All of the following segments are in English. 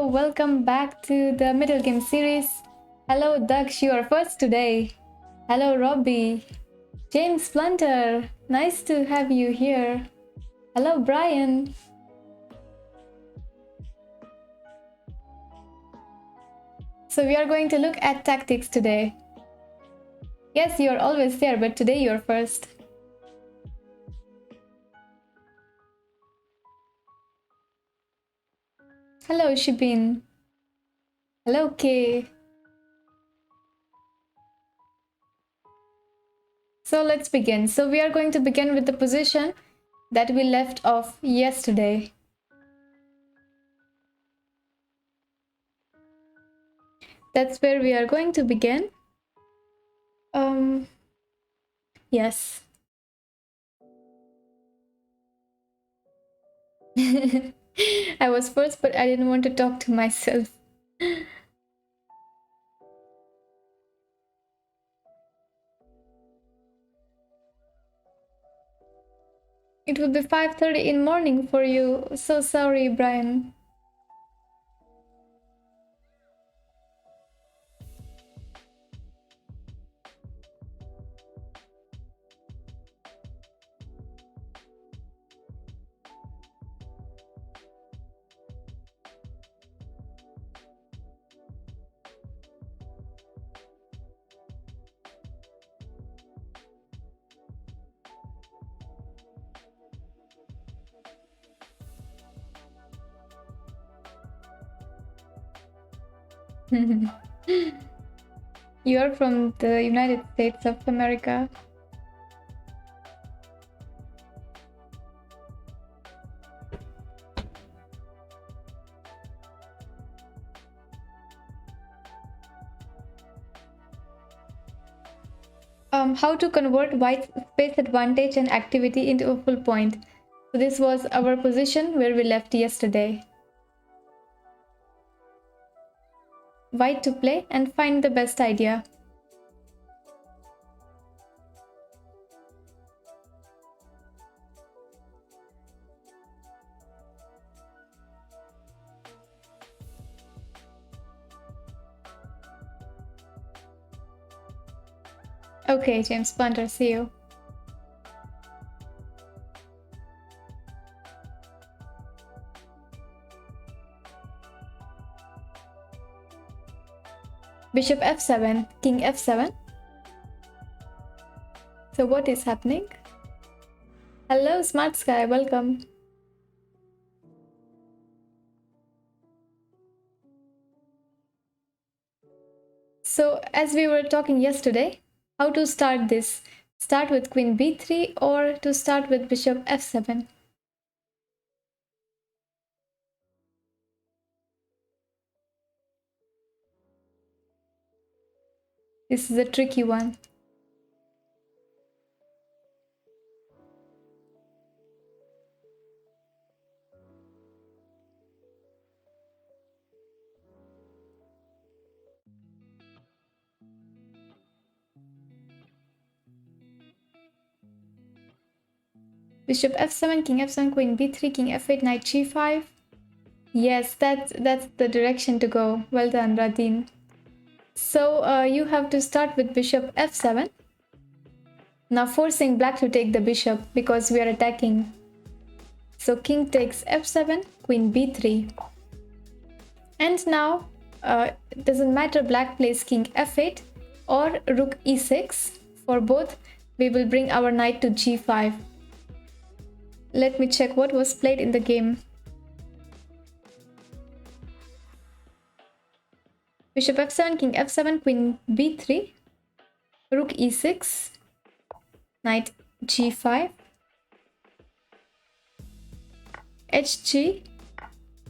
welcome back to the Middle Game series. Hello, Daksh, you are first today. Hello, Robbie. James Splinter, nice to have you here. Hello, Brian. So we are going to look at tactics today. Yes, you are always there, but today you're first. Hello, Shibin. Hello, Kay. So let's begin. So we are going to begin with the position that we left off yesterday. That's where we are going to begin. Yes. I was first, but I didn't want to talk to myself. It would be 5:30 in morning for you. So sorry, Brian. You're from the United States of America. How to convert white space advantage and activity into a full point. So this was our position where we left yesterday. White to play and find the best idea. Okay, James Splinter, see you. Bishop f7, king f7. So what is happening? Hello, Smart Sky, welcome. So as we were talking yesterday, how to start this? Start with queen b3 or to start with bishop f7? This is a tricky one. Bishop f7, king f7, queen b3, king f8, knight g5. Yes, that's the direction to go. Well done, Radin. So you have to start with bishop f7. Now forcing black to take the bishop because we are attacking. So king takes f7, queen b3. And now it doesn't matter, black plays king f8 or rook e6. For both, we will bring our knight to g5. Let me check what was played in the game. Bishop f7, king f7, queen b3, rook e6, knight g5, hg,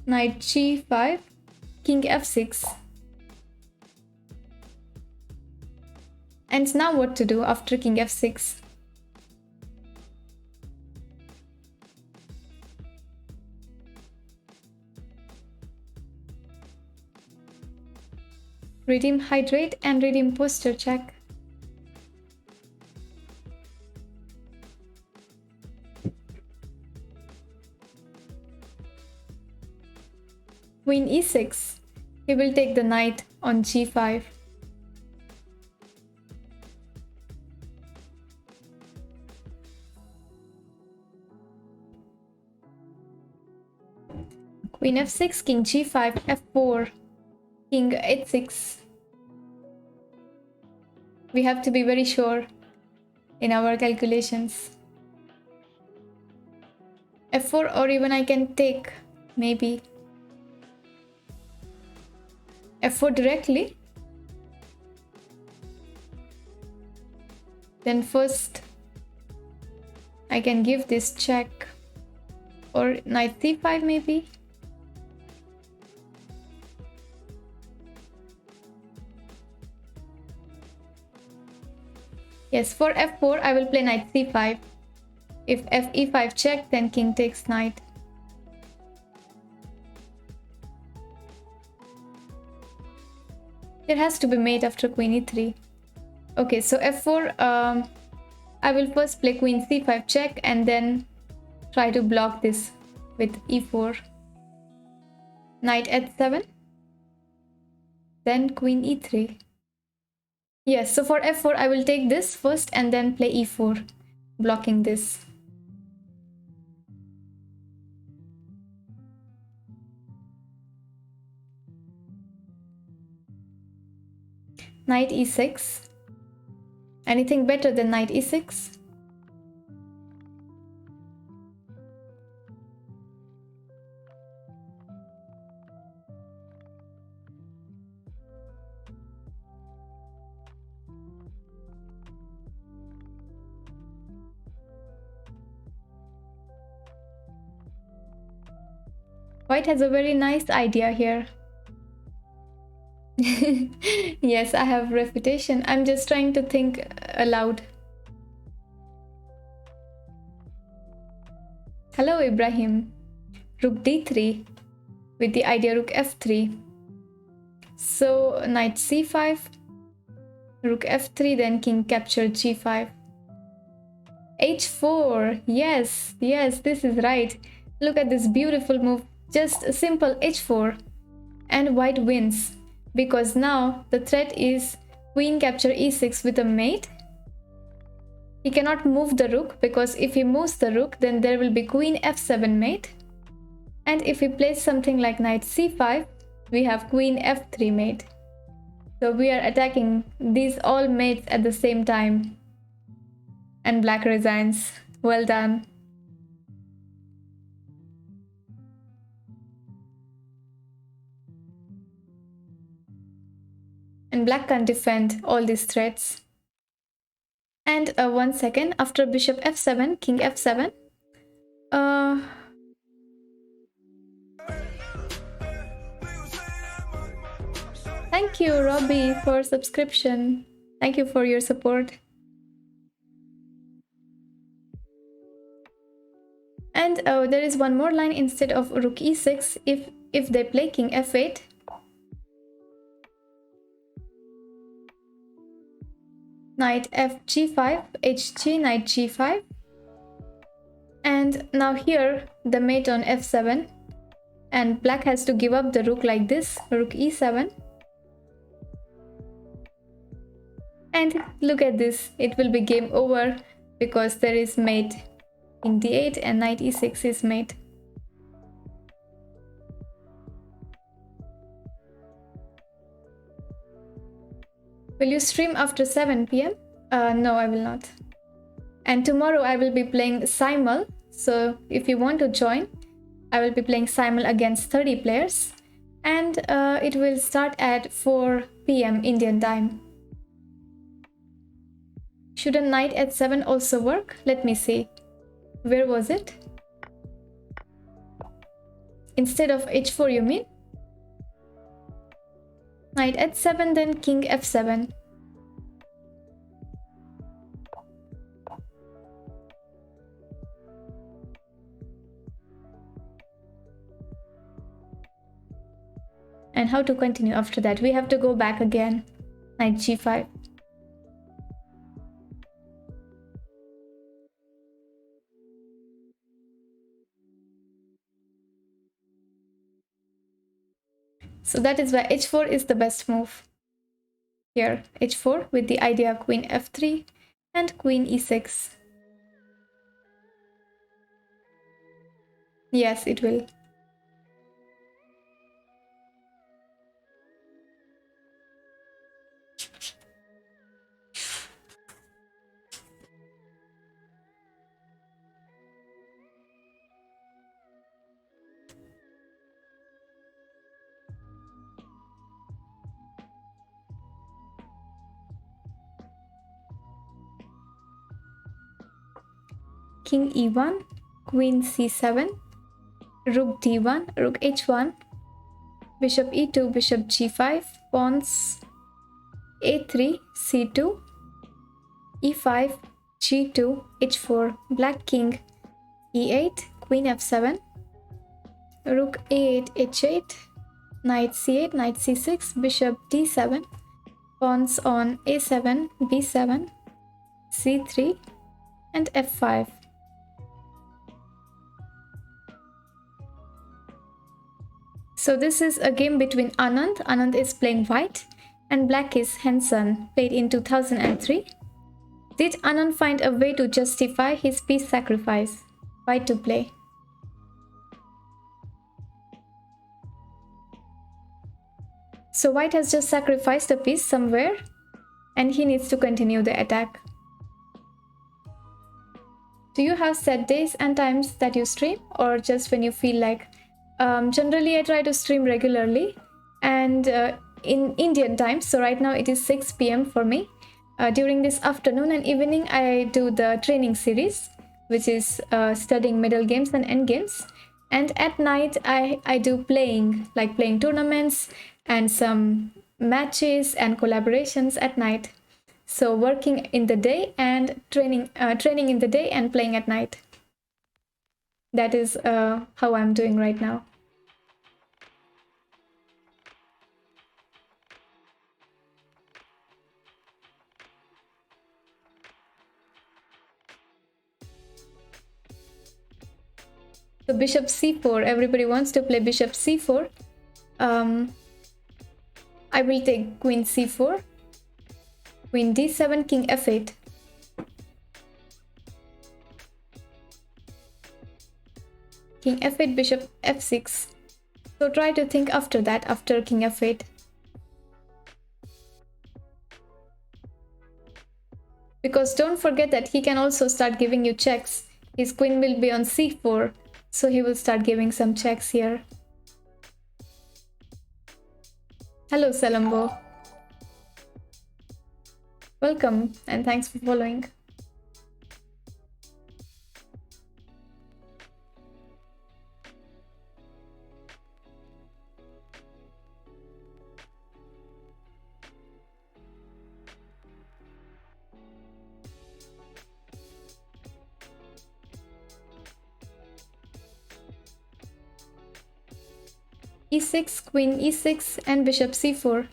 knight g5, king f6. And now what to do after king f6? Redeem hydrate and redeem posture check. Queen e6. We will take the knight on g5. Queen f6, king g5, f4, king h6. We have to be very sure in our calculations. f4, or even I can take maybe f4 directly. Then first I can give this check, or knight c5 maybe. Yes, for f4 I will play knight c5. If f e5 check, then king takes knight. There has to be mate after queen e3. Okay, so f4, I will first play queen c5 check and then try to block this with e4. Knight h7. Then queen e3. Yes, so for f4 I will take this first and then play e4, blocking this. Knight e6. Anything better than knight e6? White has a very nice idea here. Yes, I have reputation. I'm just trying to think aloud. Hello, Ibrahim. Rook d3 with the idea rook f3. So knight c5, rook f3, then king capture g5. h4. Yes, yes, this is right. Look at this beautiful move. Just a simple h4. And white wins. Because now the threat is queen capture e6 with a mate. He cannot move the rook, because if he moves the rook, then there will be queen f7 mate. And if he plays something like knight c5, we have queen f3 mate. So we are attacking these all mates at the same time. And black resigns. Well done. And black can't defend all these threats. And 1 second, after bishop f7, king f7. Thank you, Robbie, for subscription. Thank you for your support. And there is one more line instead of rook e6. If they play king f8, knight f g5, hg, knight g5. And now here the mate on f7, and black has to give up the rook like this, rook e7. And look at this, it will be game over because there is mate. King d8 and knight e6 is mate. Will you stream after 7 p.m? No, I will not. And tomorrow I will be playing Simul. So if you want to join, I will be playing Simul against 30 players. And it will start at 4 p.m. Indian time. Should a knight at 7 also work? Let me see. Where was it? Instead of h4, you mean? Knight at 7, then king f7. And how to continue after that? We have to go back again. Knight g5. So that is why h4 is the best move. Here, h4 with the idea queen f3 and queen e6. Yes, it will. King e1, queen c7, rook d1, rook h1, bishop e2, bishop g5, pawns a3, c2, e5, g2, h4, black king e8, queen f7, rook a8, h8, knight c8, knight c6, bishop d7, pawns on a7, b7, c3, and f5. So this is a game between Anand. Anand is playing white and black is Henson, played in 2003. Did Anand find a way to justify his piece sacrifice? White to play. So white has just sacrificed a piece somewhere and he needs to continue the attack. Do you have set days and times that you stream or just when you feel like? Generally, I try to stream regularly and in Indian time. So right now it is 6 p.m. for me. During this afternoon and evening, I do the training series, which is studying middle games and end games. And at night, I do playing, like playing tournaments and some matches and collaborations at night. So working in the day and training in the day and playing at night. That is how I'm doing right now. So bishop c4, everybody wants to play bishop c4. I will take queen c4, queen d7, king f8. King f8, bishop f6. So try to think after that, after king f8. Because don't forget that he can also start giving you checks. His queen will be on c4, so he will start giving some checks here. Hello, Salambo. Welcome and thanks for following. e6, queen e6 and bishop c4.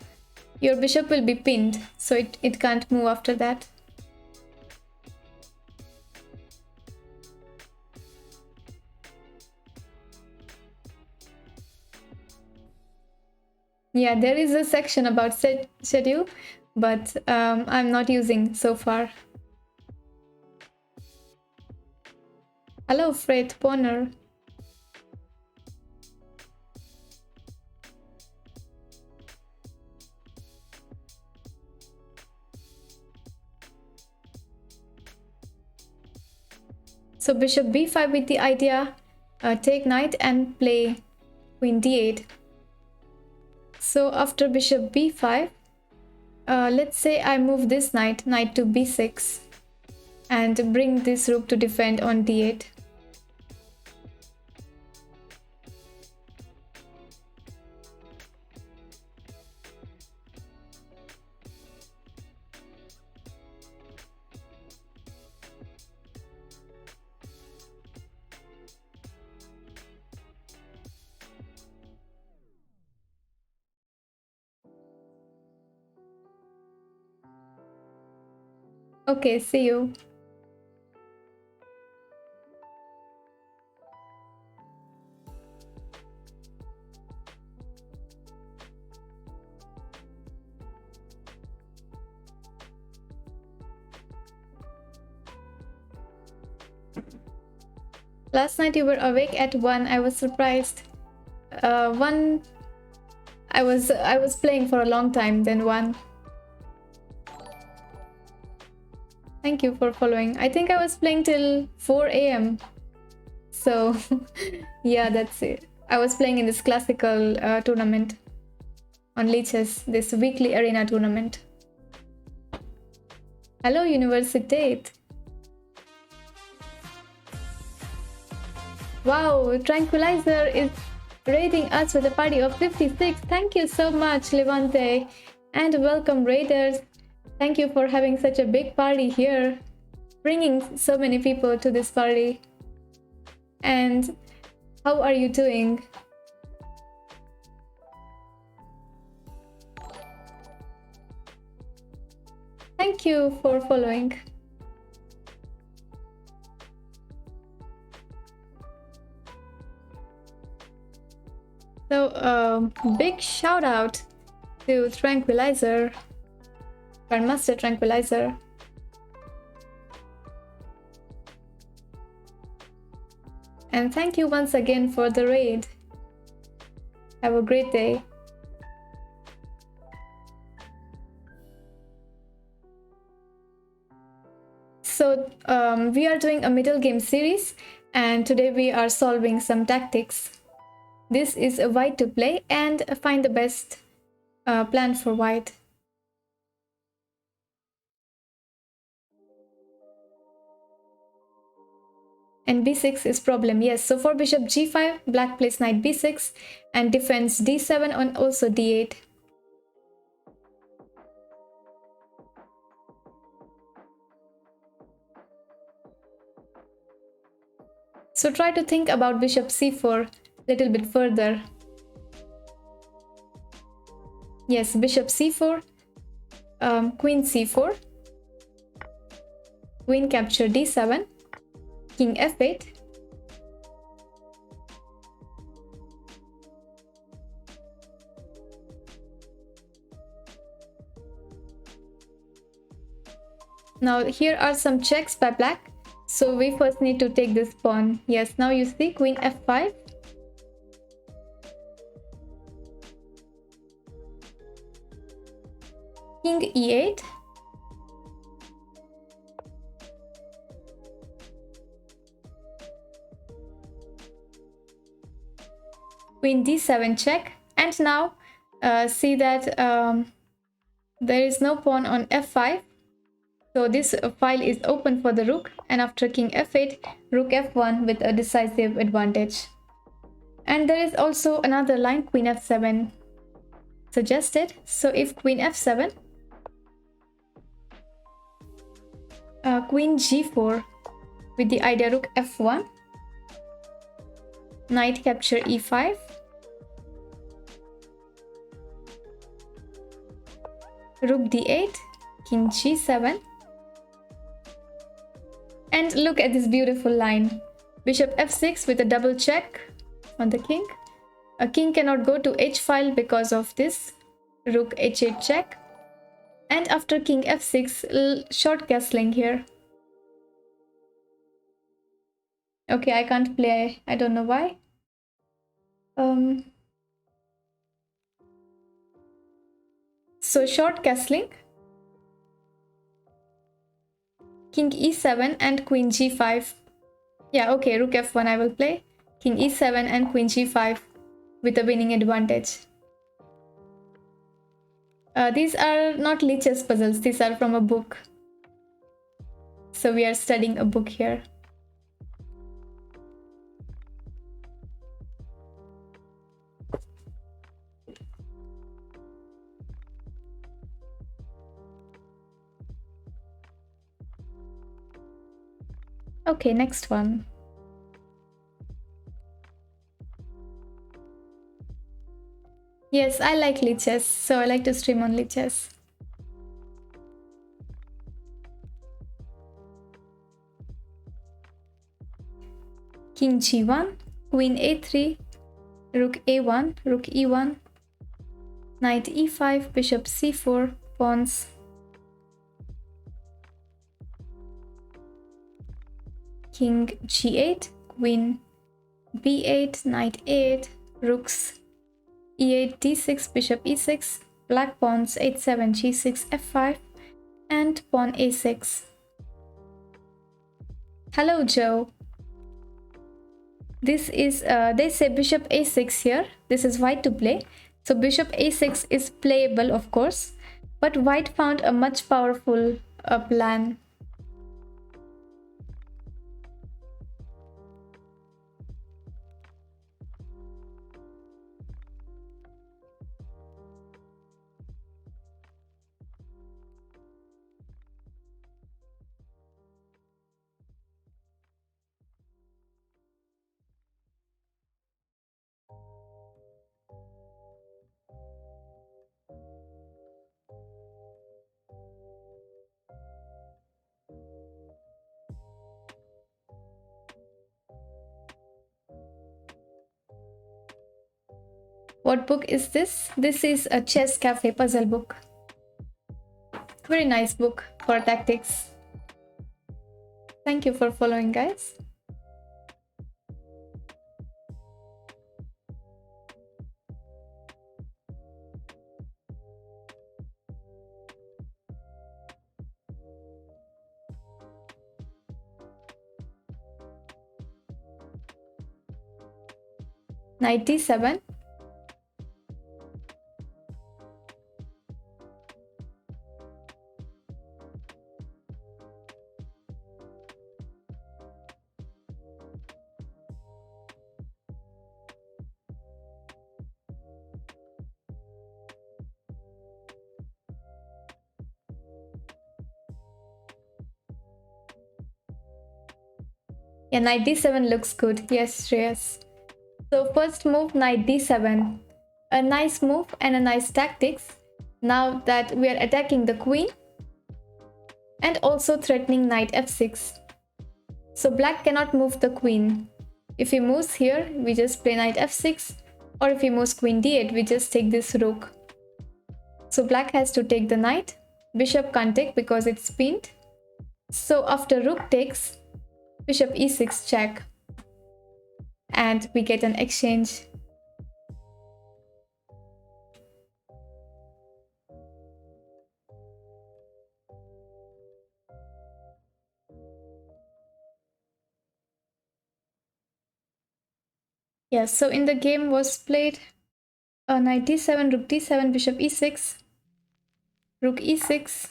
Your bishop will be pinned, so it can't move after that. Yeah, there is a section about schedule, but I'm not using so far. Hello, Fred Bonner. So bishop b5 with the idea, take knight and play queen d8. So after bishop b5, let's say I move this knight to b6 and bring this rook to defend on d8. Okay, see you. Last night you were awake at 1. I was surprised. 1. I was playing for a long time, then 1. Thank you for following. I think I was playing till 4 a.m. So yeah, that's it. I was playing in this classical tournament on Leeches, this weekly arena tournament. Hello, Universitate. Wow, Tranquilizer is raiding us with a party of 56. Thank you so much, Levante. And welcome, Raiders. Thank you for having such a big party here, bringing so many people to this party. And how are you doing? Thank you for following. So, big shout out to Tranquilizer, Grandmaster Tranquilizer. And thank you once again for the raid. Have a great day. So we are doing a middle game series, and today we are solving some tactics. This is a white to play and find the best plan for white. And b6 is problem, yes. So for bishop g5, black plays knight b6 and defends d7 and also d8. So try to think about bishop c4 a little bit further. Yes, bishop c4, queen c4, queen capture d7, king f8, now here are some checks by black, so we first need to take this pawn. Yes, now you see queen f5, king e8, queen d7 check, and now see that there is no pawn on f5, so this file is open for the rook, and after king f8, rook f1 with a decisive advantage. And there is also another line, queen f7 suggested. So if queen f7, queen g4 with the idea rook f1, knight capture e5, rook d8, king g7, and look at this beautiful line, bishop f6 with a double check on the king. A king cannot go to h file because of this rook h8 check, and after king f6, short castling here. Okay, I can't play, I don't know why. So short castling, king e7 and queen g5. Yeah, okay, rook f1 I will play, king e7 and queen g5 with a winning advantage. These are not Leeches puzzles, these are from a book. So we are studying a book here. Okay, next one. Yes, I like Leeches, so I like to stream on Leeches. King g1, queen a3, rook a1, rook e1, knight e5, bishop c4, pawns, king g8, queen b8, knight 8, rooks e8, d6, bishop e6, black pawns h7, g6, f5, and pawn a6. Hello, Joe. This is, they say bishop a6 here. This is white to play. So bishop a6 is playable, of course. But white found a much powerful plan. What book is this? This is a Chess Cafe puzzle book. Very nice book for tactics. Thank you for following, guys. Knight d7. Yeah, knight d7 looks good. Yes, Shreyas. So first move, knight d7. A nice move and a nice tactics. Now that we are attacking the queen and also threatening knight f6. So black cannot move the queen. If he moves here, we just play knight f6, or if he moves queen d8, we just take this rook. So black has to take the knight. Bishop can't take because it's pinned. So after rook takes, bishop e6 check. And we get an exchange. Yeah, so in the game was played knight d7, rook d7, bishop e6, rook e6,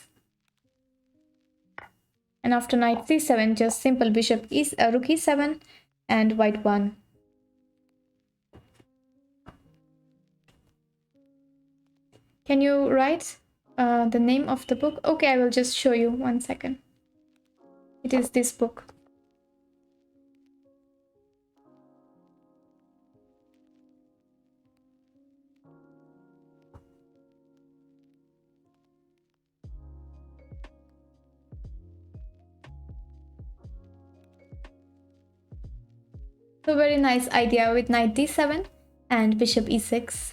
and after knight c7, just simple bishop rook e7, and white won. Can you write the name of the book? Okay, I will just show you 1 second. It is this book. So very nice idea with knight d7 and bishop e6.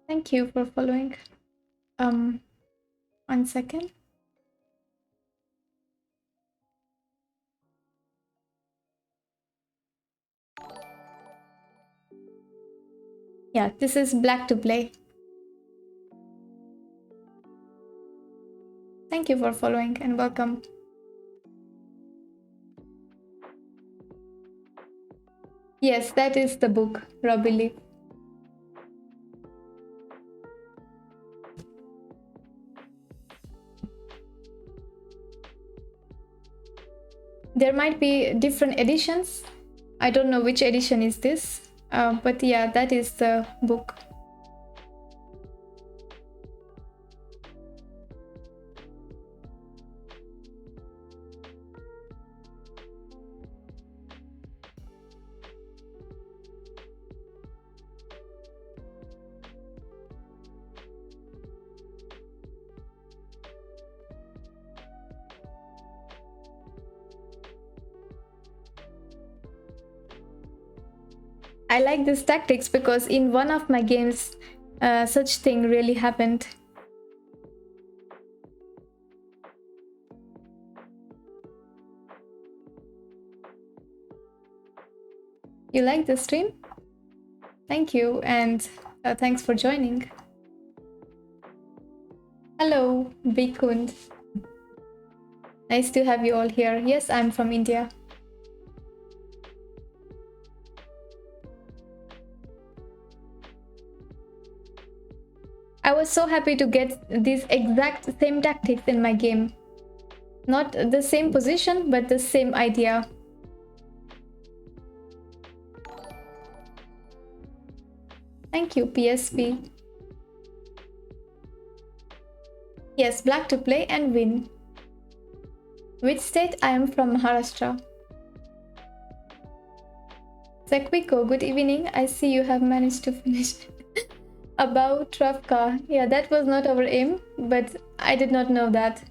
Thank you for following. 1 second. Yeah, this is black to play. Thank you for following and welcome. Yes, that is the book, Robbie Leaf. There might be different editions. I don't know which edition is this, but yeah, that is the book. I like these tactics because in one of my games, such thing really happened. You like the stream? Thank you, and thanks for joining. Hello, Bikund. Nice to have you all here. Yes, I'm from India. I was so happy to get these exact same tactics in my game. Not the same position, but the same idea. Thank you, PSP. Yes, black to play and win. Which state? I am from Maharashtra. Sekwiko, good evening. I see you have managed to finish. About Travka. Yeah, that was not our aim, but I did not know that.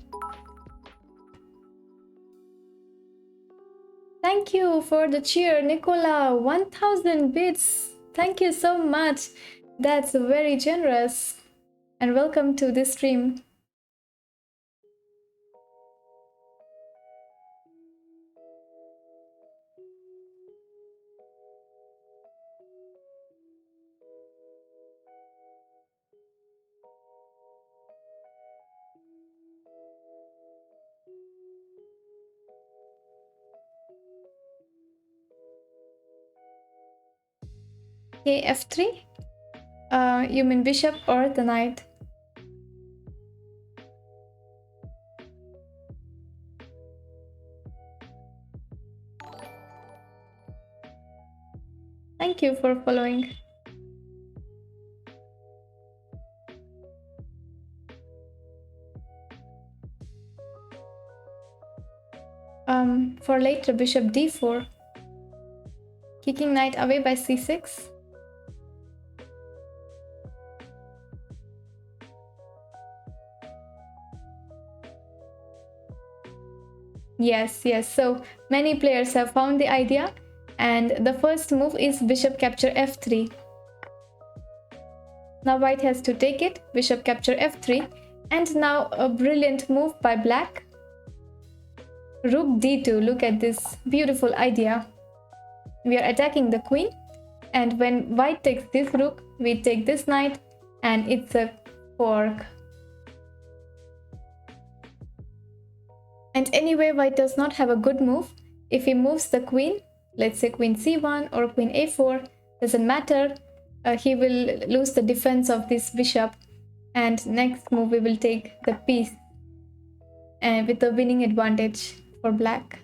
Thank you for the cheer, Nicola. 1000 bits. Thank you so much. That's very generous. And welcome to this stream. Okay, F3? You mean bishop or the knight? Thank you for following. For later, bishop d4. Kicking knight away by c6. Yes, yes. So many players have found the idea, and the first move is bishop capture f3. Now white has to take it, bishop capture f3, and now a brilliant move by black. Rook d2, look at this beautiful idea. We are attacking the queen, and when white takes this rook, we take this knight, and it's a fork. And anyway, white does not have a good move. If he moves the queen, let's say queen c1 or queen a4, doesn't matter, he will lose the defense of this bishop, and next move we will take the piece with the winning advantage for black.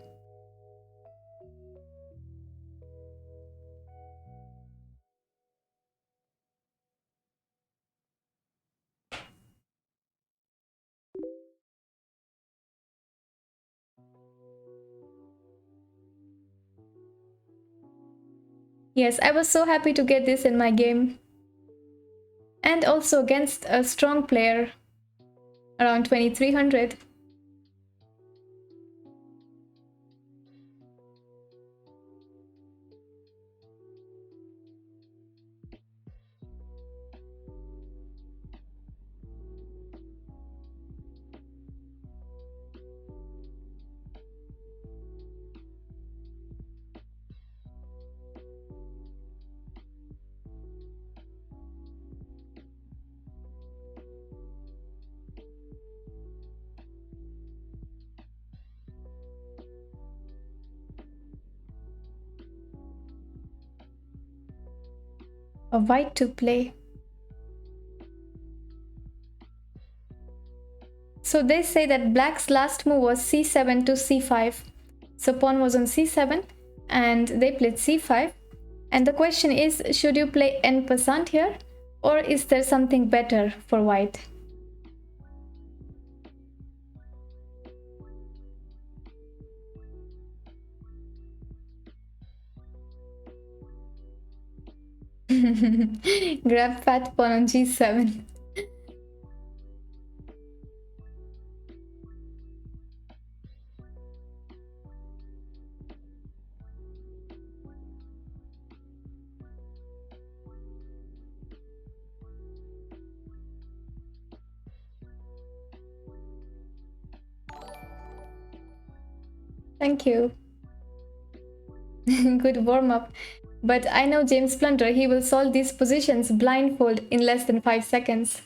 Yes, I was so happy to get this in my game. And also against a strong player, around 2300. A white to play. So they say that black's last move was c7 to c5. So pawn was on c7 and they played c5. And the question is, should you play en passant here, or is there something better for white? Grab fat pawn on g7. Thank you. Good warm-up. But I know James Plunder, he will solve these positions blindfold in less than 5 seconds.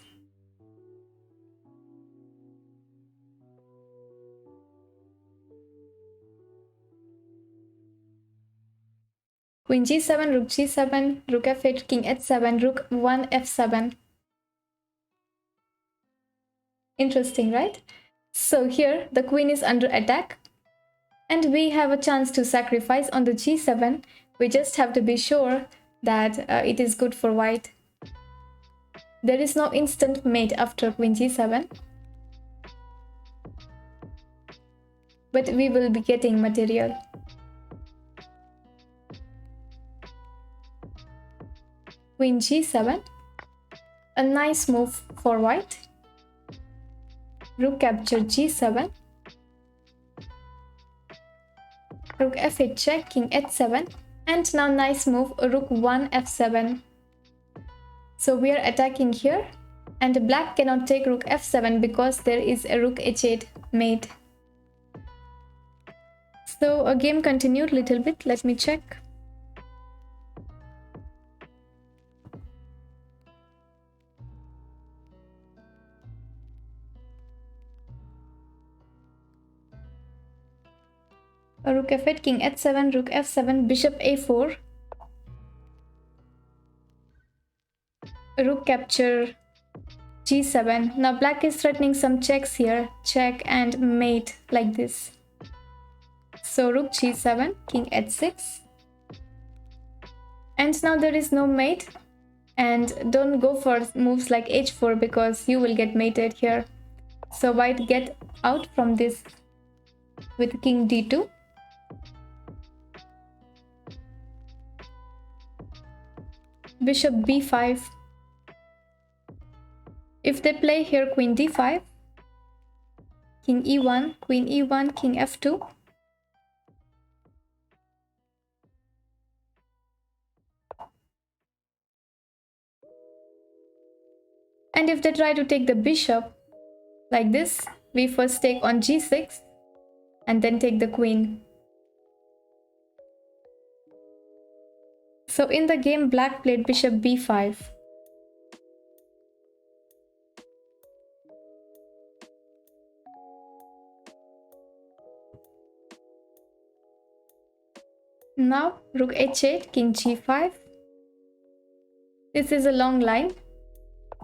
Queen g7, rook g7, rook f8, king h7, rook 1 f7. Interesting, right? So here the queen is under attack and we have a chance to sacrifice on the g7. We just have to be sure that it is good for white. There is no instant mate after queen g7, but we will be getting material. Queen g7, a nice move for white. Rook capture g7, rook f8 check, king h7, and now nice move, rook 1 f7. So we are attacking here, and black cannot take rook f7 because there is a rook h8 mate. So a game continued little bit, let me check. Rook f8, king h7, rook f7, bishop a4. Rook capture g7. Now black is threatening some checks here. Check and mate like this. So rook g7, king h6. And now there is no mate. And don't go for moves like h4 because you will get mated here. So white get out from this with king d2. Bishop b5. If they play here queen d5, king e1, queen e1, king f2. And if they try to take the bishop like this, we first take on g6 and then take the queen. So in the game, black played bishop b5. Now rook h8, king g5. This is a long line,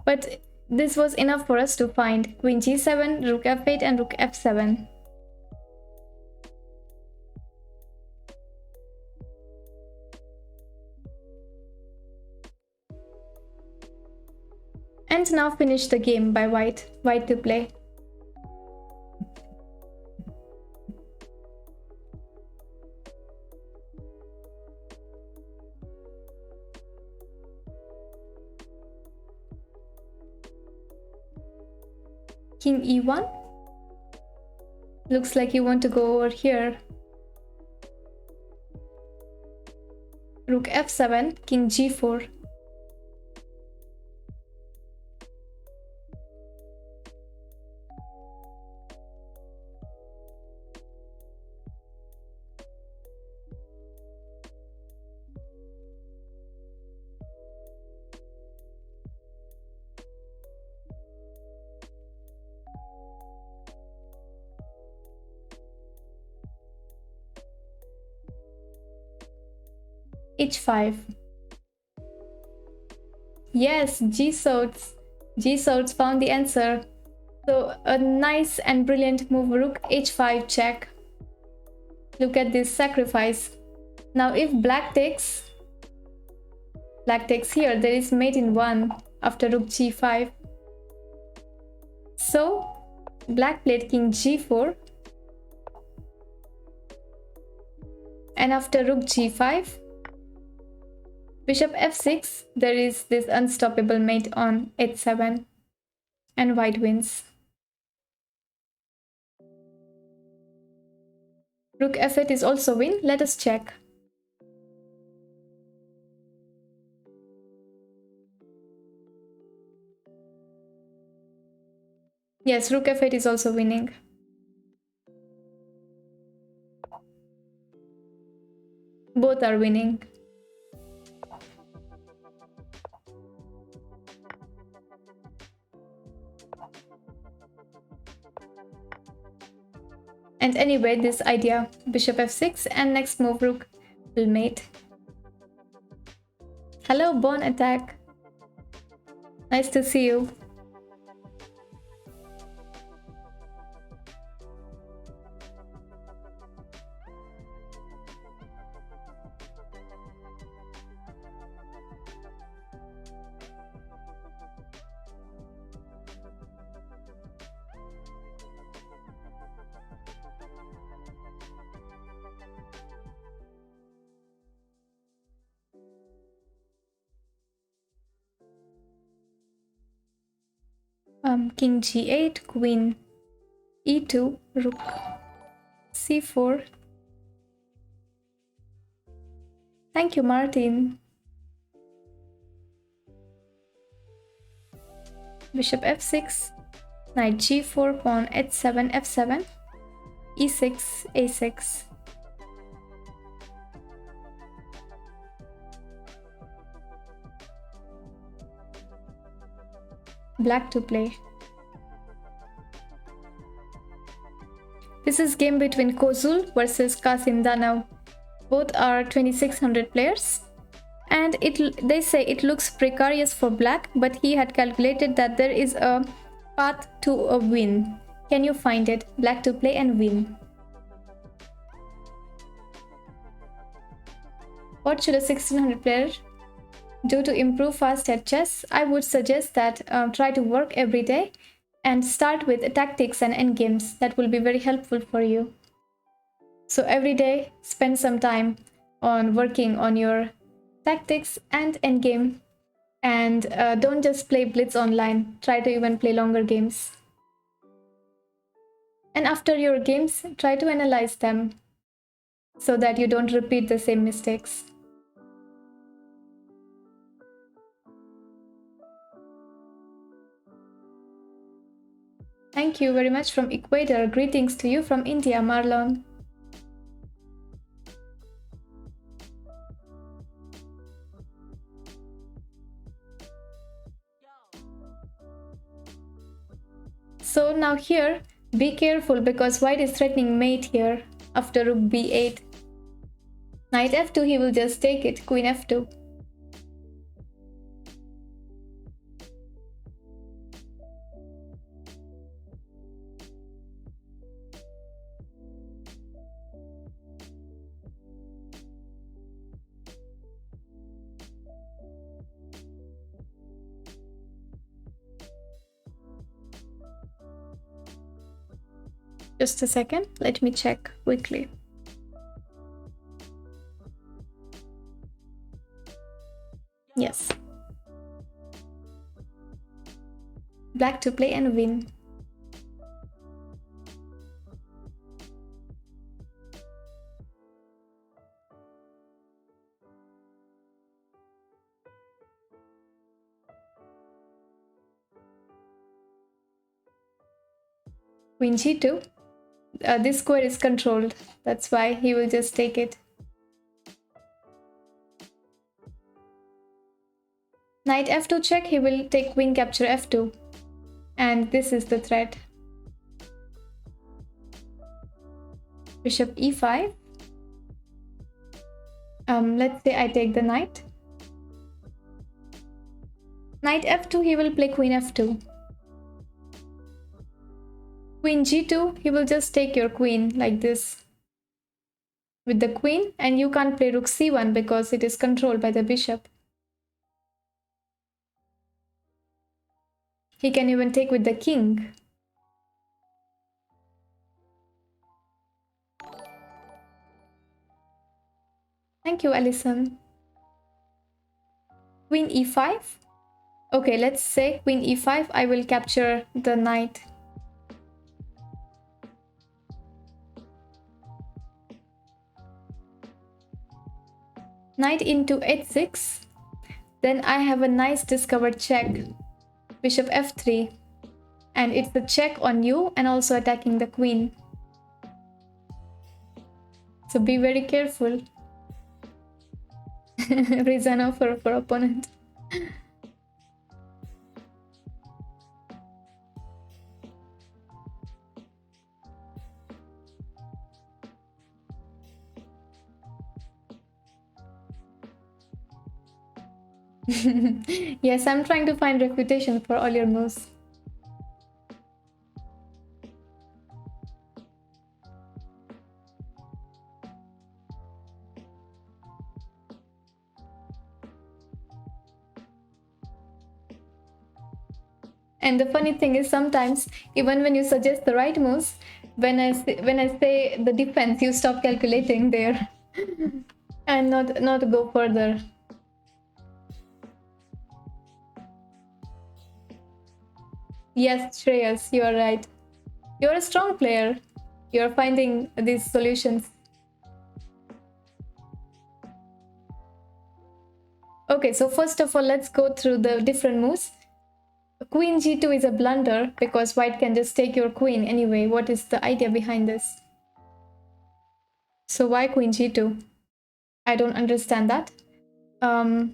but this was enough for us to find queen g7, rook f8 and rook f7. And now finish the game by white to play. King e1. Looks like you want to go over here. Rook f7, king g4. h5. Yes, G sorts. G sorts found the answer. So a nice and brilliant move, rook h5 check. Look at this sacrifice. Now if black takes here, there is mate in 1 after rook g5. So black played king g4. And after rook g5, bishop f6, there is this unstoppable mate on h7. And white wins. Rook f8 is also win. Let us check. Yes, rook f8 is also winning. Both are winning. And anyway, this idea, bishop f6, and next move rook will mate. Hello, Bon Attack. Nice to see you. King g8, queen e2, rook c4. Thank you, Martin. Bishop f6, knight g4, pawn h7, f7, e6, a6. Black to play. This is game between Kozul versus Kasim Danav. Both are 2600 players. And they say it looks precarious for black, but he had calculated that there is a path to a win. Can you find it? Black to play and win. What should a 1600 player do to improve fast at chess? I would suggest that try to work every day and start with tactics and endgames. That will be very helpful for you. So every day spend some time on working on your tactics and endgame, and don't just play blitz online. Try to even play longer games. And after your games, try to analyze them so that you don't repeat the same mistakes. Thank you very much from Ecuador. Greetings to you from India, Marlon. So now here, be careful because white is threatening mate here after rook b8. Knight f2, he will just take it, queen f2. Just a second, let me check quickly. Yes. Black to play and win. Queen g2. This square is controlled. That's why he will just take it. Knight f2 check, he will take queen capture f2. And this is the threat. Bishop e5. Let's say I take the knight. Knight f2, he will play queen f2. Queen g2, he will just take your queen like this with the queen, and you can't play rook c1 because it is controlled by the bishop. He can even take with the king. Thank you, Alison. Queen e5. Okay, let's say queen e5. I will capture the knight. Knight into h6. Then I have a nice discovered check. Bishop f3. And it's a check on you and also attacking the queen. So be very careful. Raise an offer for opponent. Yes, I'm trying to find refutation for all your moves. And the funny thing is, sometimes even when you suggest the right moves, when I say the defense, you stop calculating there and not go further. Yes, Shreyas, you are right. You're a strong player. You're finding these solutions. Okay, so first of all, let's go through the different moves. Queen g2 is a blunder because white can just take your queen anyway. What is the idea behind this? So why queen g2? I don't understand that. No,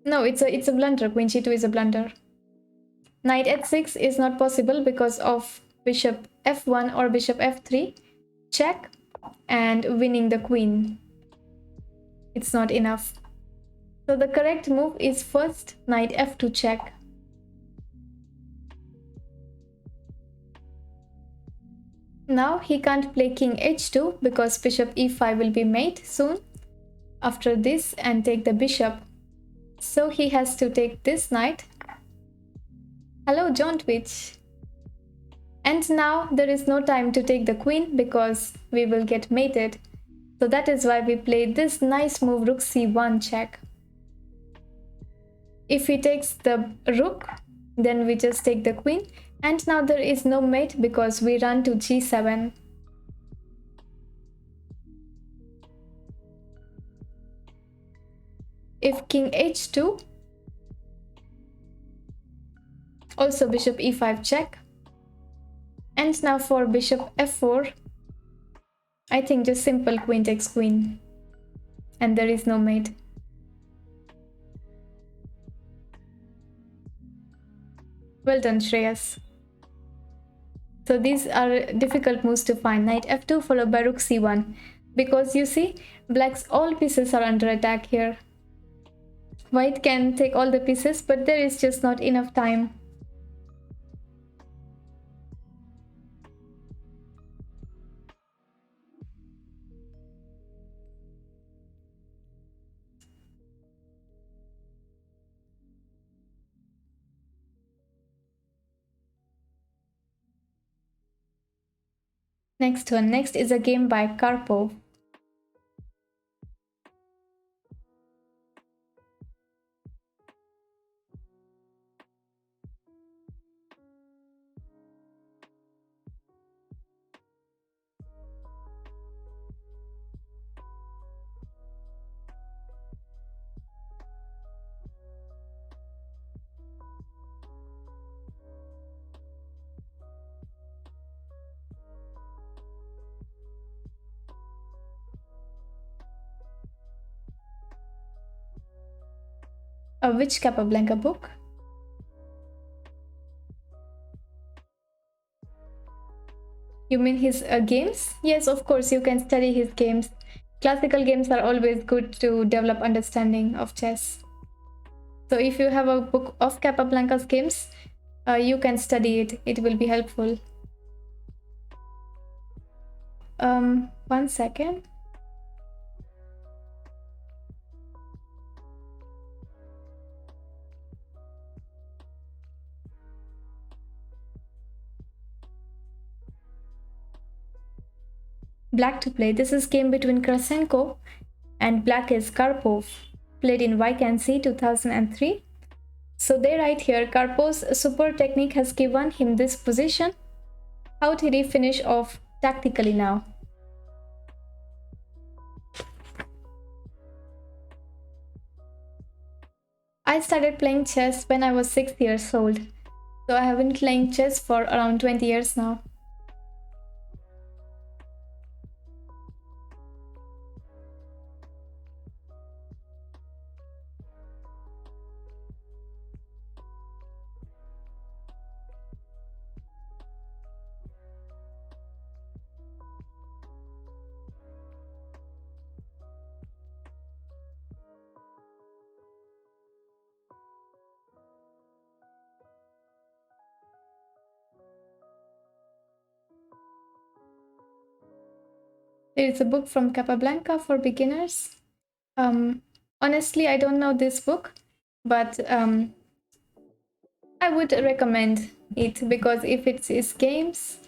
it's a blunder. Queen g2 is a blunder. Knight h6 is not possible because of bishop f1 or bishop f3. Check and winning the queen. It's not enough. So the correct move is first knight f2 check. Now he can't play king h2 because bishop e5 will be mate soon after this and take the bishop. So he has to take this knight. Hello, John Twitch. And now there is no time to take the queen because we will get mated. So that is why we play this nice move rook c1 check. If he takes the rook, then we just take the queen. And now there is no mate because we run to g7. If king h2, also bishop e5 check. And now for bishop f4, I think just simple queen takes queen. And there is no mate. Well done, Shreyas. So these are difficult moves to find. Knight f2 followed by rook c1. Because you see, black's all pieces are under attack here. White can take all the pieces, but there is just not enough time. Next one. Next is a game by Karpov. Which Capablanca book? You mean his games? Yes, of course, you can study his games. Classical games are always good to develop understanding of chess. So if you have a book of Capablanca's games, you can study it. It will be helpful. 1 second. Black to play. This is game between Krasenko and black is Karpov, played in vacancy 2003. So they write here, Karpov's super technique has given him this position. How did he finish off tactically now? I started playing chess when I was 6 years old. So I have been playing chess for around 20 years now. There is a book from Capablanca for beginners. Honestly, I don't know this book, but I would recommend it because if it is games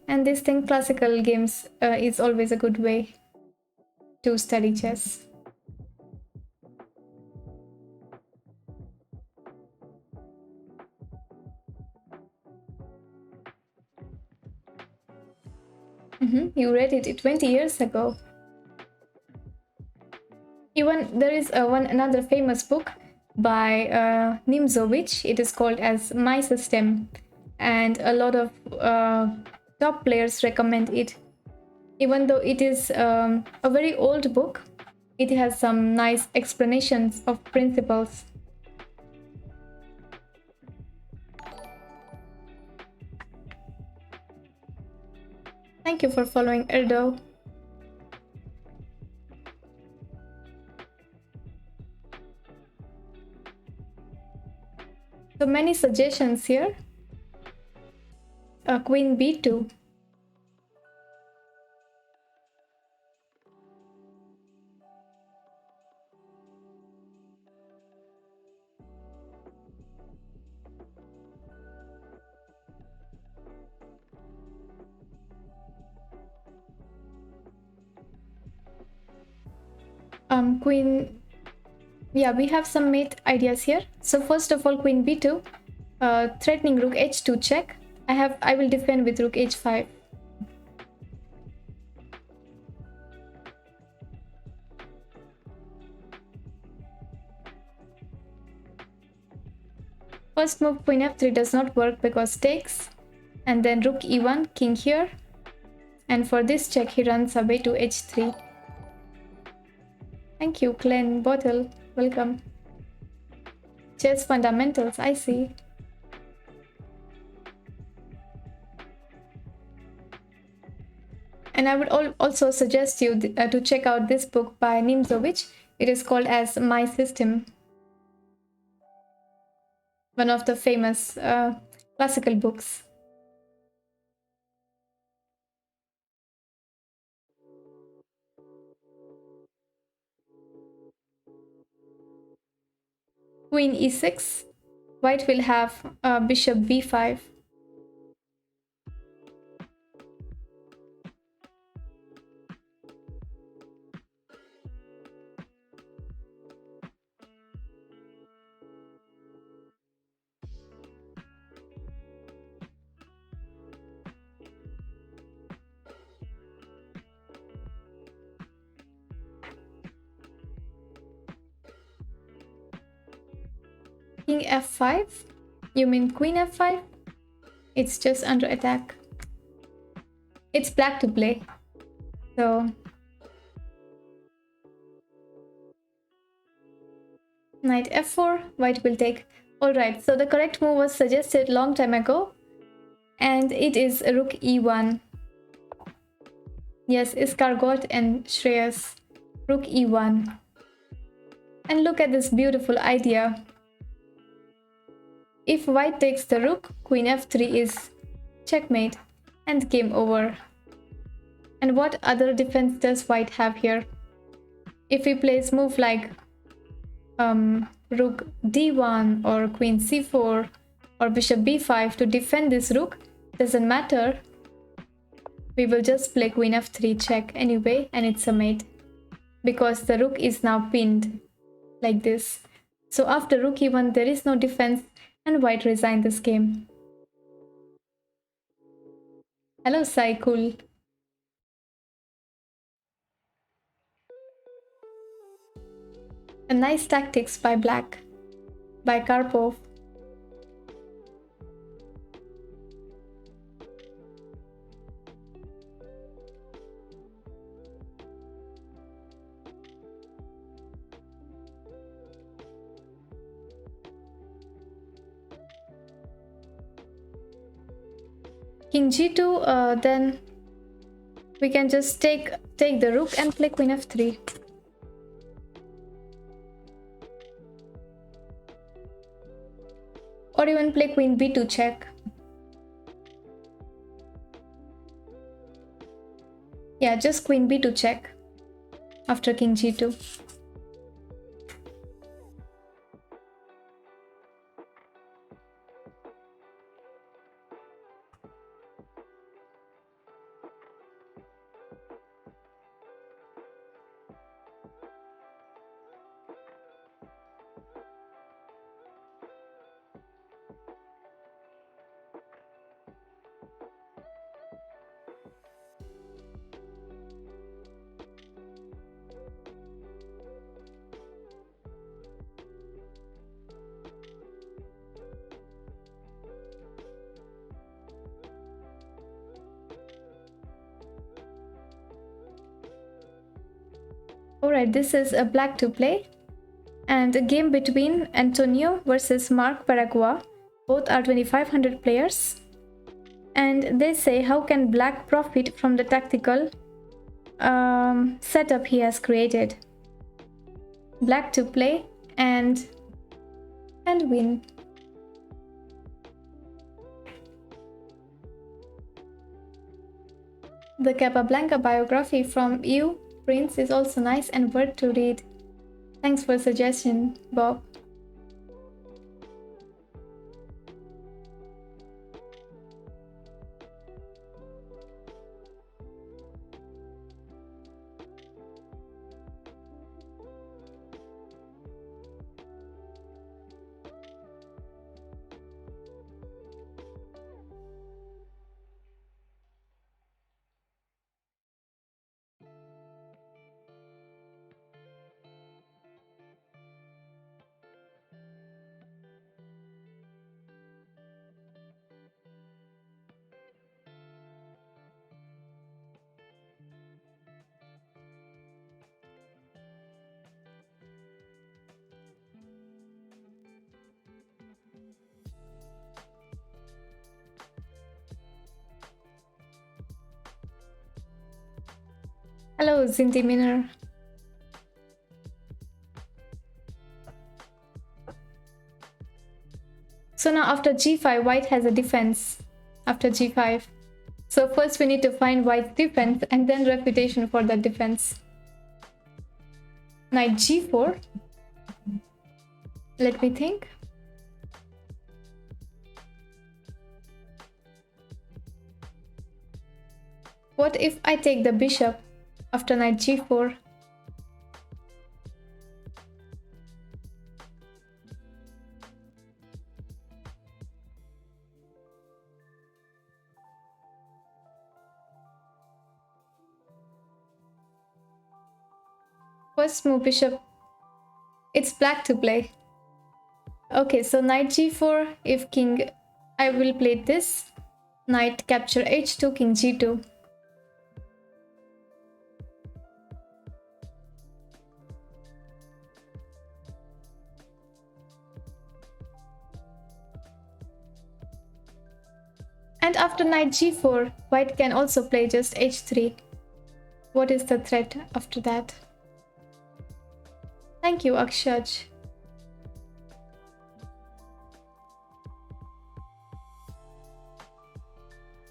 and this thing, classical games is always a good way to study chess. You read it 20 years ago. Even there is another famous book by Nimzovich. It is called as My System, and a lot of top players recommend it. Even though it is a very old book, it has some nice explanations of principles. Thank you for following Erdo. So many suggestions here. Queen b2. Queen, yeah, we have some mate ideas here. So first of all, queen b2, threatening rook h2 check. I will defend with rook h5. First move queen f3 does not work because takes, and then rook e1, king here, and for this check he runs away to h3. Thank you, Glenn Bottle. Welcome. Chess fundamentals, I see. And I would also suggest you to check out this book by Nimzovich. It is called as My System. One of the famous classical books. Queen e6. White will have bishop b5. King f5? You mean queen f5? It's just under attack. It's black to play. So knight f4, white will take. Alright, so the correct move was suggested long time ago, and it is rook e1. Yes, Escargot and Shreyas. Rook e1. And look at this beautiful idea. If white takes the rook, queen f3 is checkmate and game over. And what other defense does white have here? If he plays move like rook d1 or queen c4 or bishop b5 to defend this rook, doesn't matter. We will just play queen f3 check anyway, and it's a mate because the rook is now pinned like this. So after rook e1 there is no defense and white resigned this game. Hello Sai, cool. A nice tactics by black, by Karpov. King g2, then we can just take the rook and play queen f3. Or even play queen b2 check. Yeah, just queen b2 check after king g2. Alright, this is a black to play and a game between Antonio versus Mark Paragua. Both are 2500 players and they say how can black profit from the tactical setup he has created. Black to play and win. The Capablanca biography from you, Prince, is also nice and worth to read. Thanks for suggestion, Bob. Hello, Zinti Miner. So now after g5, white has a defense after g5. So first we need to find white's defense and then refutation for that defense. Knight g4. Let me think. What if I take the bishop after knight g4? First move bishop. It's black to play. Okay, so knight g4, if king, I will play this. Knight capture h2, king g2. And after knight g4, white can also play just h3. What is the threat after that? Thank you, Akshaj.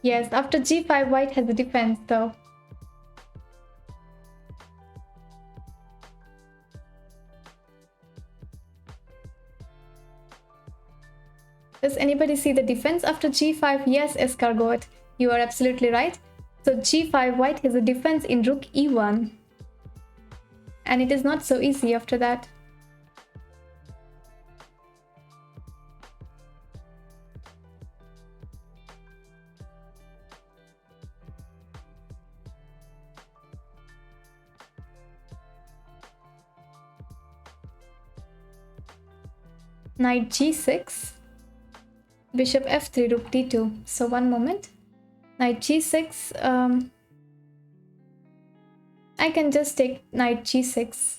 Yes, after g5, white has a defense though. Does anybody see the defense after g5? Yes, escargot. You are absolutely right. So g5, white has a defense in rook e1. And it is not so easy after that. Knight g6. Bishop f3, rook d2. So one moment. Knight g6. I can just take knight g6.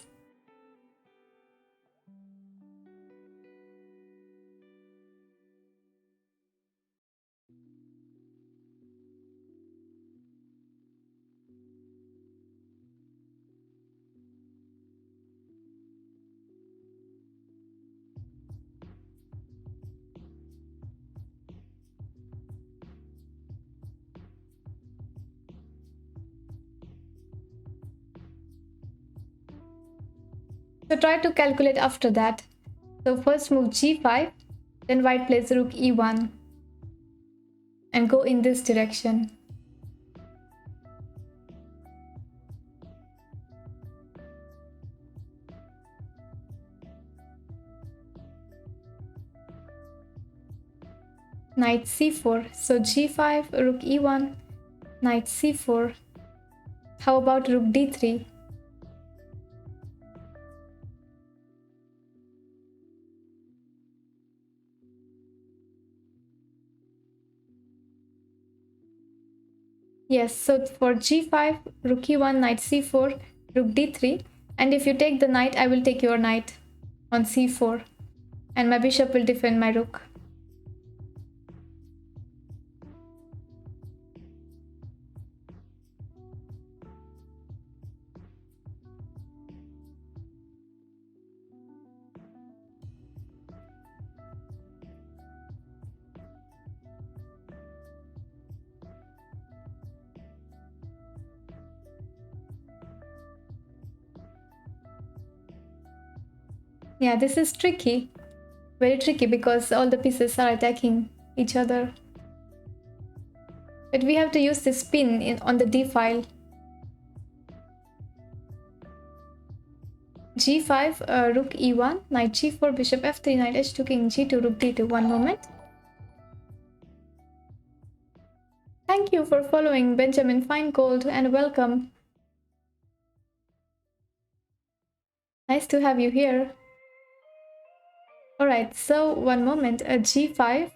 So try to calculate after that. So first move g5, then white plays rook e1 and go in this direction. Knight c4. So g5, rook e1, knight c4. How about rook d3? Yes, so for g5, rook e1, knight c4, rook d3. And if you take the knight, I will take your knight on c4. And my bishop will defend my rook. Yeah, this is tricky. Very tricky because all the pieces are attacking each other. But we have to use this pin on the d file. g5, rook e1, knight g4, bishop f3, knight h2, king g2, rook d2. One moment. Thank you for following, Benjamin Feingold, and welcome. Nice to have you here. Alright, so one moment. g5,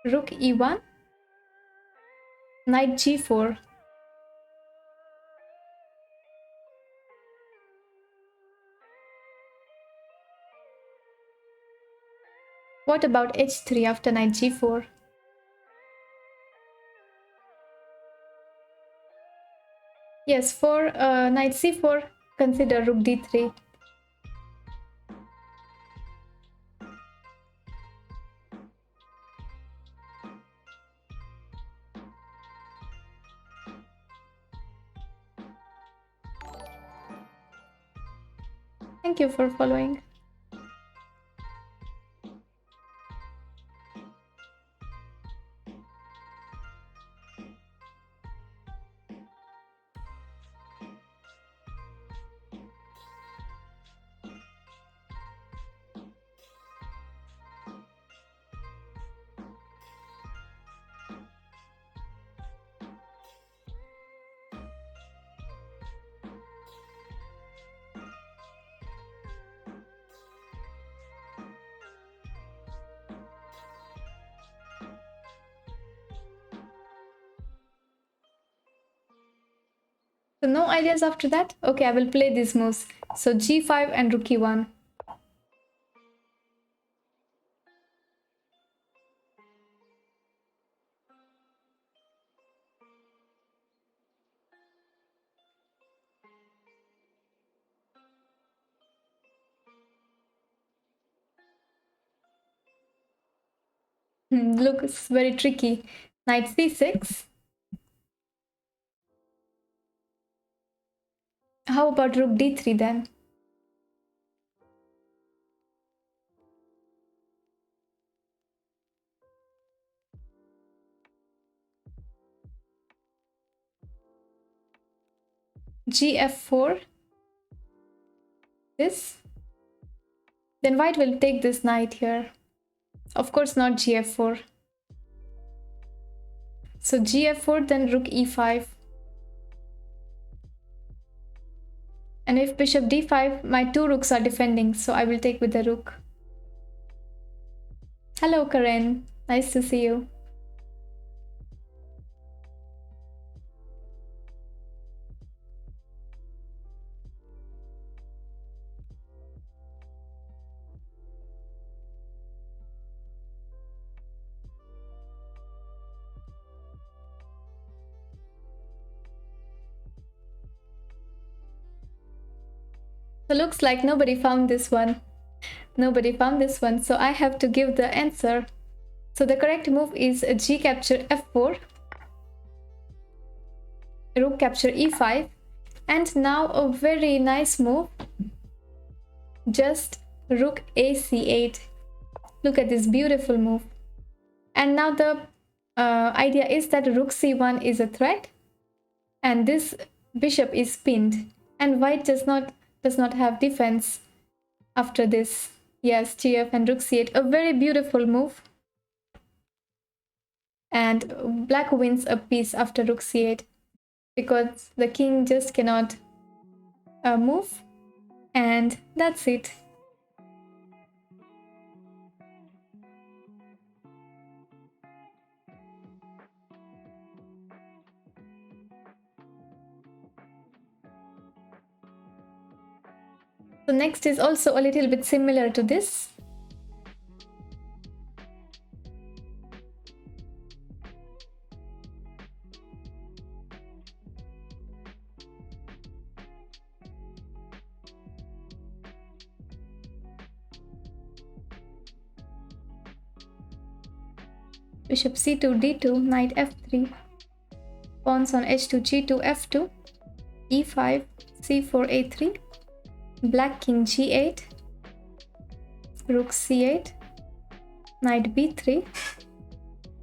rook e1, knight g4. What about h3 after knight g4? Yes, for knight c4, consider rook d3. Thank you for following. So no ideas after that? Okay, I will play these moves. So g5 and rook e1. Looks very tricky. Knight c6. How about rook d3 then? Gf4. This. Then white will take this knight here. Of course not gf4. So gf4, then rook e5. And if bishop d5, my two rooks are defending, so I will take with the rook. Hello Karen, nice to see you. So looks like nobody found this one. Nobody found this one, so I have to give the answer. So the correct move is g capture f4, rook capture e5, and now a very nice move, just rook ac8. Look at this beautiful move. And now the idea is that rook c1 is a threat, and this bishop is pinned, and white does not have defense after this. Yes, gf and rook c8, a very beautiful move. And black wins a piece after rook c8 because the king just cannot move, and that's it. So next is also a little bit similar to this. Bishop c2, d2, knight f3, pawns on h2, g2, f2, e5, c4, a3, black king g8, rook c8, knight b3,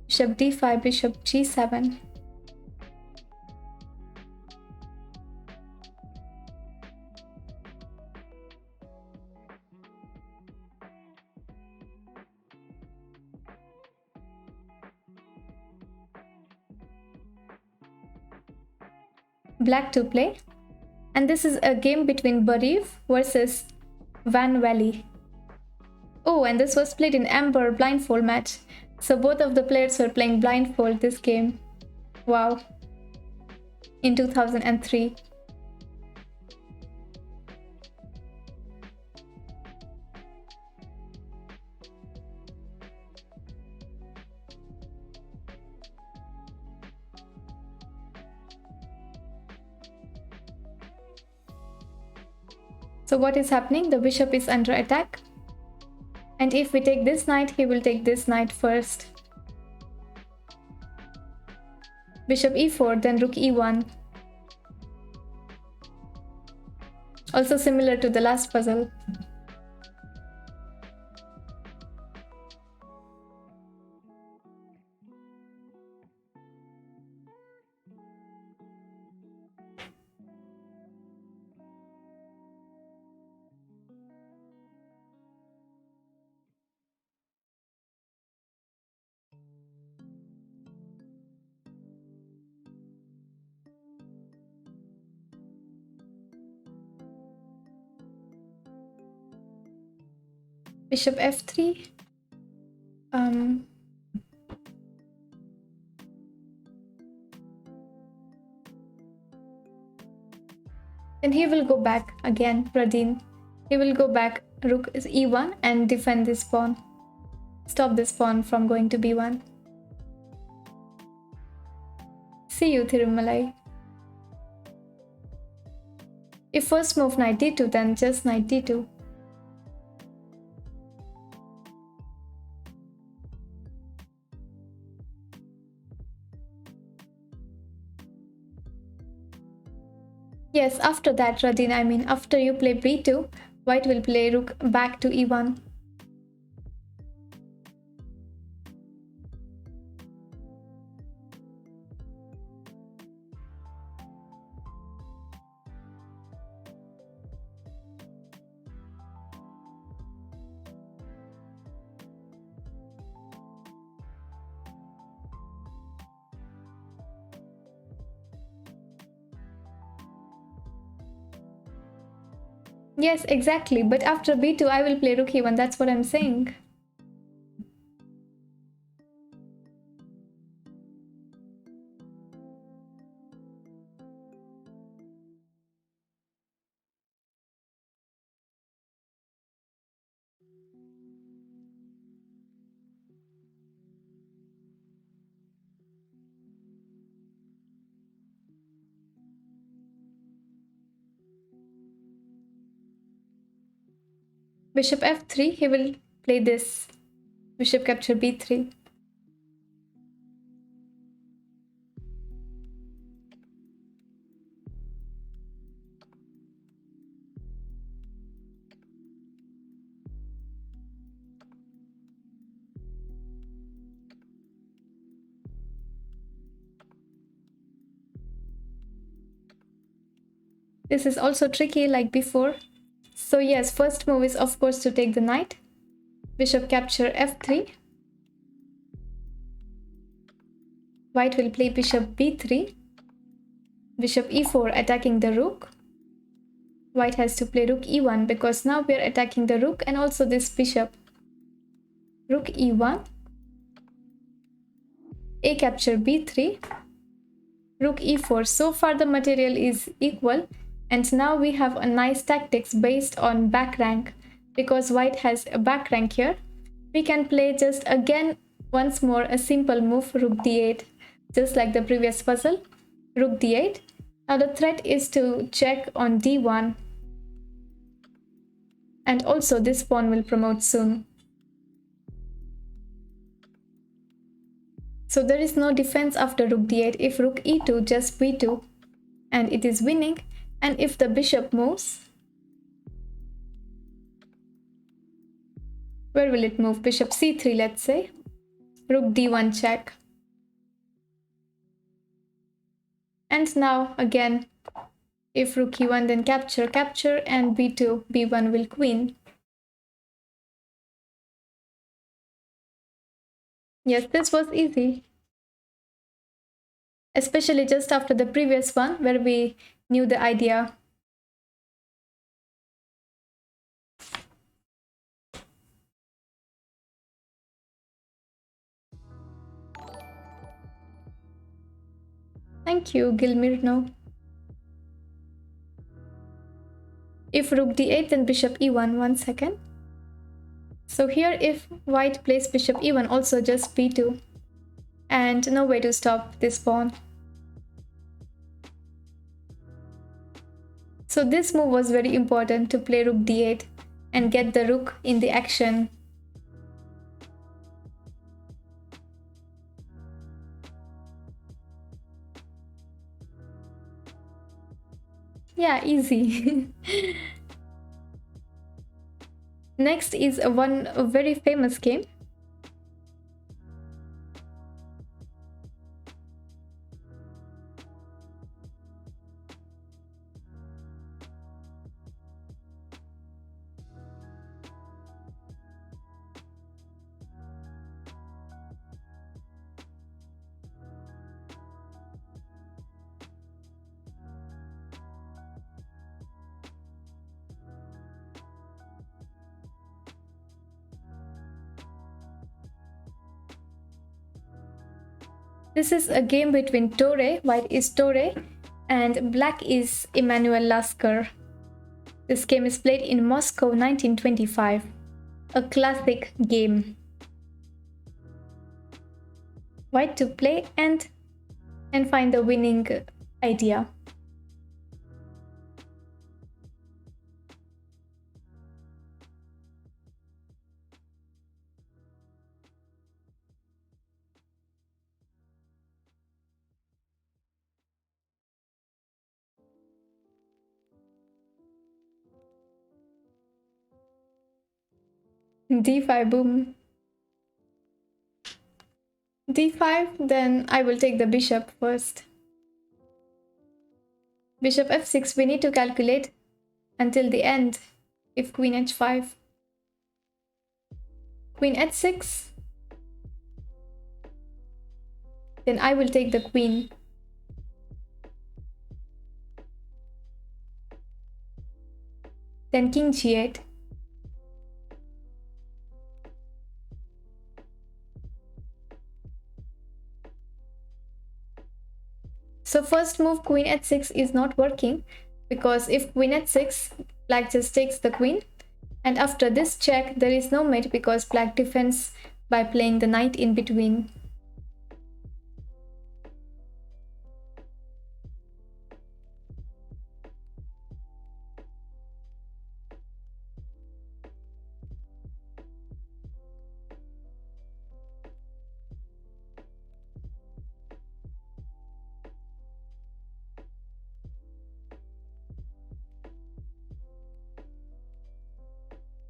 bishop d5, bishop g7. Black to play, and this is a game between Bariv versus Van Valley. Oh, and this was played in Amber blindfold match, so both of the players were playing blindfold this game. Wow. In 2003. So what is happening? The bishop is under attack. And if we take this knight, he will take this knight first. Bishop e4, then rook e1. Also similar to the last puzzle. Bishop f3. Then he will go back again, Pradeen. He will go back rook is e1 and defend this pawn. Stop this pawn from going to b1. See you, Thirumalai. If first move knight d2, then just knight d2. Yes, after that, Radin, I mean, after you play b2, white will play rook back to e1. Yes, exactly. But after b2, I will play rook e1. That's what I'm saying. Bishop f3, he will play this. Bishop capture b3. This is also tricky like before. So yes, first move is of course to take the knight. Bishop capture f3. White will play bishop b3. Bishop e4 attacking the rook. White has to play rook e1 because now we are attacking the rook and also this bishop. Rook e1. A capture b3. Rook e4. So far the material is equal, and now we have a nice tactics based on back rank. Because white has a back rank here, we can play just again once more a simple move, rook d8, just like the previous puzzle. Rook d8. Now the threat is to check on d1, and also this pawn will promote soon. So there is no defense after rook d8. If rook e2, just b2, and it is winning. And if the bishop moves, where will it move? Bishop c3, let's say. Rook d1 check. And now again, if rook e1, then capture, capture, and b2, b1 will queen. Yes, this was easy. Especially just after the previous one where we knew the idea. Thank you, Gilmirno. If rook d8, then bishop e1, 1 second. So here if white plays bishop e1, also just b2. And no way to stop this pawn. So this move was very important to play rook d8 and get the rook in the action. Yeah, easy. Next is a very famous game. This is a game between Tore, white is Tore, and black is Emanuel Lasker. This game is played in Moscow 1925. A classic game. White to play and find the winning idea. d5, boom. d5, then I will take the bishop first. Bishop f6, we need to calculate until the end. If queen h5, queen h6, then I will take the queen. Then king g8. So first move queen h6 is not working, because if queen h6, black just takes the queen, and after this check there is no mate because black defends by playing the knight in between.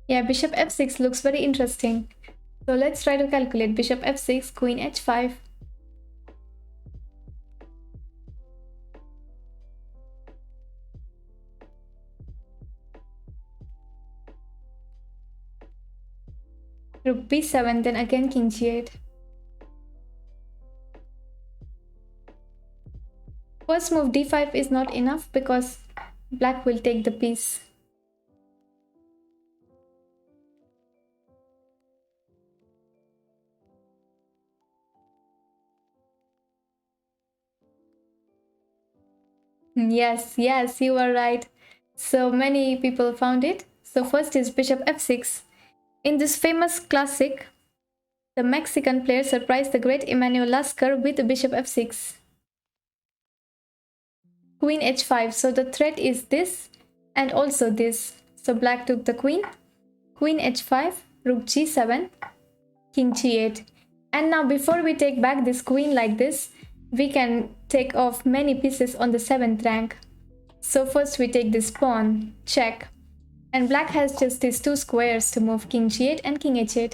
Yeah, bishop f6 looks very interesting. So let's try to calculate. Bishop f6, queen h5. Rook b7, then again king g8. First move d5 is not enough because black will take the piece. Yes, you are right. So many people found it. So first is bishop f6. In this famous classic, the Mexican player surprised the great Emmanuel Lasker with bishop f6. Queen h5. So the threat is this and also this. So black took the queen. Queen h5, rook g7, king g8. And now before we take back this queen like this, we can take off many pieces on the 7th rank. So first we take this pawn, check. And black has just these two squares to move king g8 and king h8.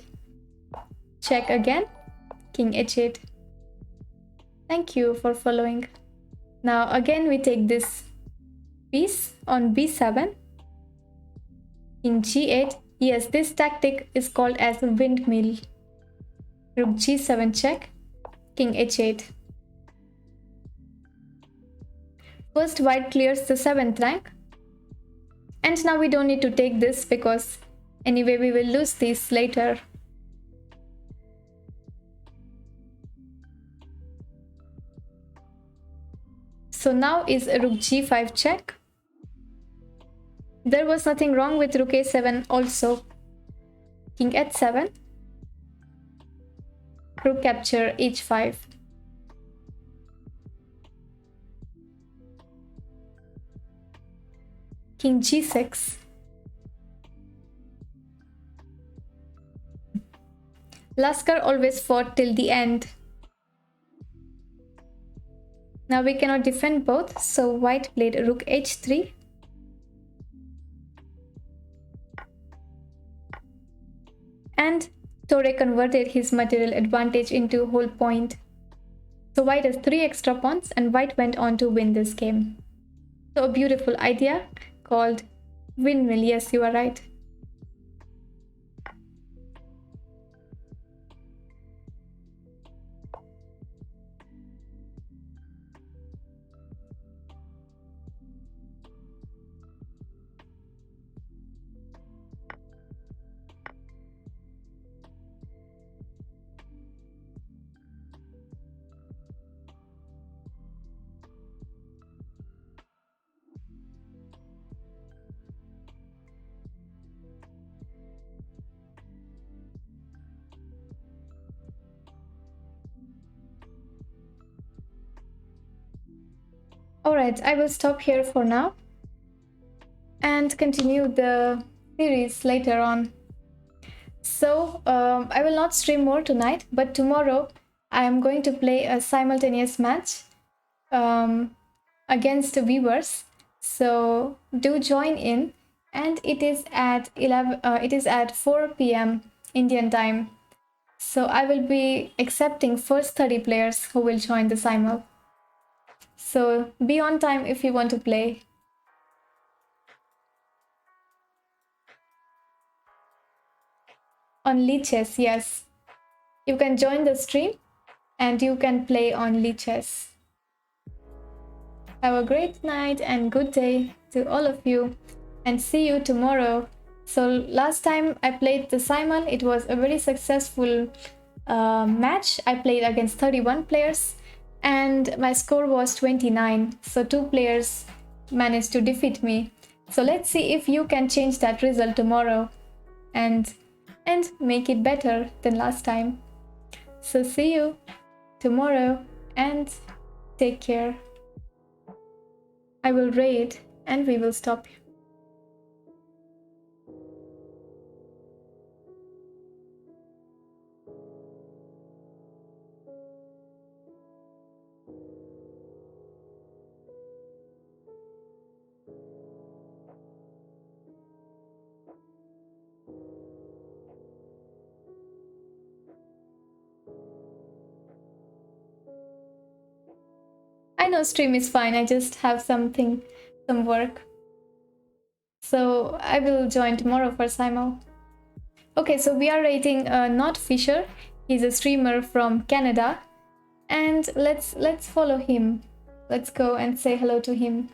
Check again, king h8. Thank you for following. Now again we take this piece on b7, king g8. Yes, this tactic is called as windmill. Rook g7 check, king h8. First white clears the 7th rank. And now we don't need to take this because anyway we will lose these later. So now is rook g5 check. There was nothing wrong with rook a7 also. King h7. Rook capture h5. King g6. Lasker always fought till the end. Now we cannot defend both, so white played rook h3. And Torre converted his material advantage into whole point. So white has 3 extra pawns and white went on to win this game. So a beautiful idea called windmill. Yes, you are right. Alright, I will stop here for now and continue the series later on. So I will not stream more tonight, but tomorrow I am going to play a simultaneous match against viewers. So do join in, and it is at 4 p.m. Indian time. So I will be accepting first 30 players who will join the simul. So be on time if you want to play. On Lichess, yes. You can join the stream and you can play on Lichess. Have a great night and good day to all of you, and see you tomorrow. So last time I played the simul, it was a very successful match. I played against 31 players and my score was 29. So 2 players managed to defeat me. So let's see if you can change that result tomorrow and make it better than last time. So see you tomorrow and take care. I will raid and we will stop. I know stream is fine, I just have some work. So I will join tomorrow for simul. Okay, so we are rating Not Fisher. He's a streamer from Canada. And let's follow him. Let's go and say hello to him.